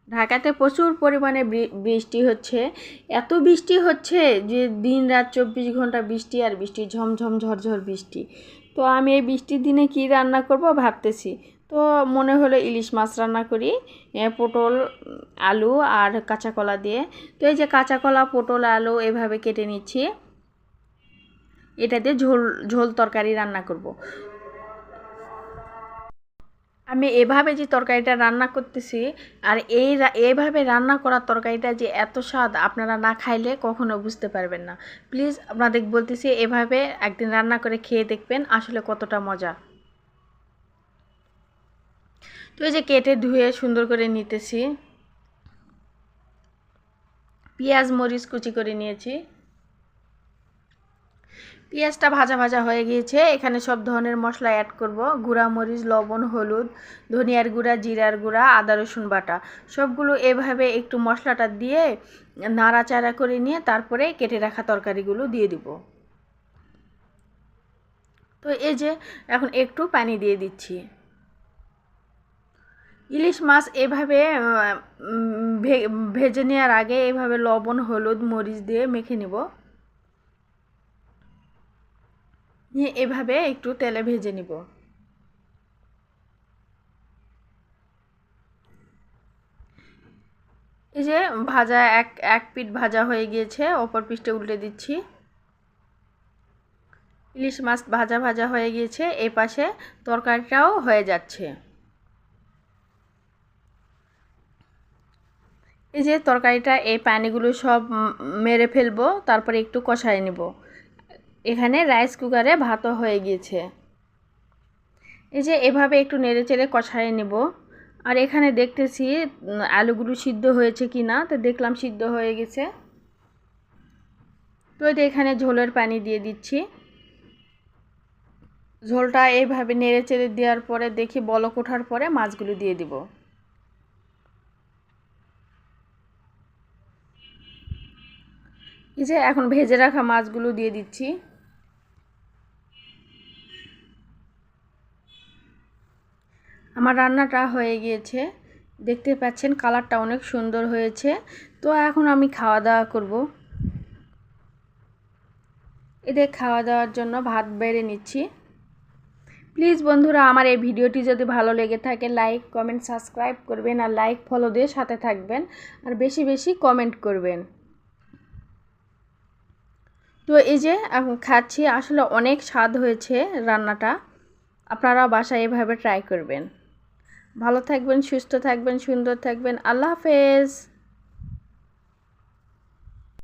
ঢাকাতে প্রচুর পরিমাণে বৃষ্টি হচ্ছে, এত বৃষ্টি হচ্ছে যে দিন রাত 24 ঘন্টা বৃষ্টি আর বৃষ্টি, ঝমঝম ঝরঝর বৃষ্টি। তো আমি এই বৃষ্টির দিনে কি রান্না করব ভাবতেছি। তো মনে হলো ইলিশ মাছ রান্না করি, পটল, আলু আর কাঁচা কলা দিয়ে। তো এই যে কাঁচা কলা, পটল, আলু এভাবে কেটে নিচ্ছি, এটা দিয়ে ঝোল ঝোল তরকারি রান্না করব। আমি এভাবে যে তরকারিটা রান্না করতেছি, আর এইভাবে রান্না করা তরকারিটা যে এত স্বাদ, আপনারা না খাইলে কখনো বুঝতে পারবেন না। প্লিজ আপনাদের বলতেছি, এভাবে একদিন রান্না করে খেয়ে দেখবেন আসলে কতটা মজা। তো এই যে কেটে ধুয়ে সুন্দর করে নিতেছি, পেঁয়াজ মরিচ কুচি করে নিয়েছি। পেঁয়াজটা ভাজা ভাজা হয়ে গিয়েছে, এখানে সব ধরনের মশলা অ্যাড করব। গুঁড়া মরিচ, লবণ, হলুদ, ধনিয়ার গুঁড়া, জিরার গুঁড়া, আদা রসুন বাটা, সবগুলো এভাবে একটু মশলাটা দিয়ে নাড়াচাড়া করে নিয়ে তারপরে কেটে রাখা তরকারিগুলো দিয়ে দিব। তো এই যে এখন একটু পানি দিয়ে দিচ্ছি। ইলিশ মাছ এভাবে ভেজে নেওয়ার আগে এভাবে লবণ, হলুদ, মরিচ দিয়ে মেখে নিব, নিয়ে এভাবে একটু তেলে ভেজে নিব। এই যে ভাজা এক পিঠ ভাজা হয়ে গিয়েছে, অপর পিঠটা উল্টে দিচ্ছি। ইলিশ মাছ ভাজা ভাজা হয়ে গিয়েছে, এই পাশে তরকারিটাও হয়ে যাচ্ছে। এই যে তরকারিটা, এই পানিগুলো সব মেরে ফেলবো, তারপরে একটু কষায় নেব। এখানে রাইস কুকারে ভাতও হয়ে গিয়েছে। এই যে এভাবে একটু নেড়ে চেড়ে কষায় নেব। আর এখানে দেখতেছি আলুগুলো সিদ্ধ হয়েছে কি না, তো দেখলাম সিদ্ধ হয়ে গেছে। তো এখানে ঝোলের পানি দিয়ে দিচ্ছি। ঝোলটা এইভাবে নেড়ে চেড়ে দেওয়ার পরে দেখি বলক ওঠার পরে মাছগুলো দিয়ে দিব। এই যে এখন ভেজে রাখা মাছগুলো দিয়ে দিচ্ছি। আমার রান্নাটা হয়ে গিয়েছে, দেখতে পাচ্ছেন কালারটা অনেক সুন্দর হয়েছে। তো এখন আমি খাওয়া দাওয়া করব। এদের খাওয়া দাওয়ার জন্য ভাত বেড়ে নিচ্ছি। প্লিজ বন্ধুরা, আমার এই ভিডিওটি যদি ভালো লেগে থাকে লাইক, কমেন্ট, সাবস্ক্রাইব করবেন, আর লাইক ফলো দিয়ে সাথে থাকবেন, আর বেশি বেশি কমেন্ট করবেন। তো এই যে এখন খাচ্ছি, আসলে অনেক স্বাদ হয়েছে রান্নাটা। আপনারা বাসায় এভাবে ট্রাই করবেন। ভালো থাকবেন, সুস্থ থাকবেন, সুন্দর থাকবেন। আল্লাহ হাফেজ।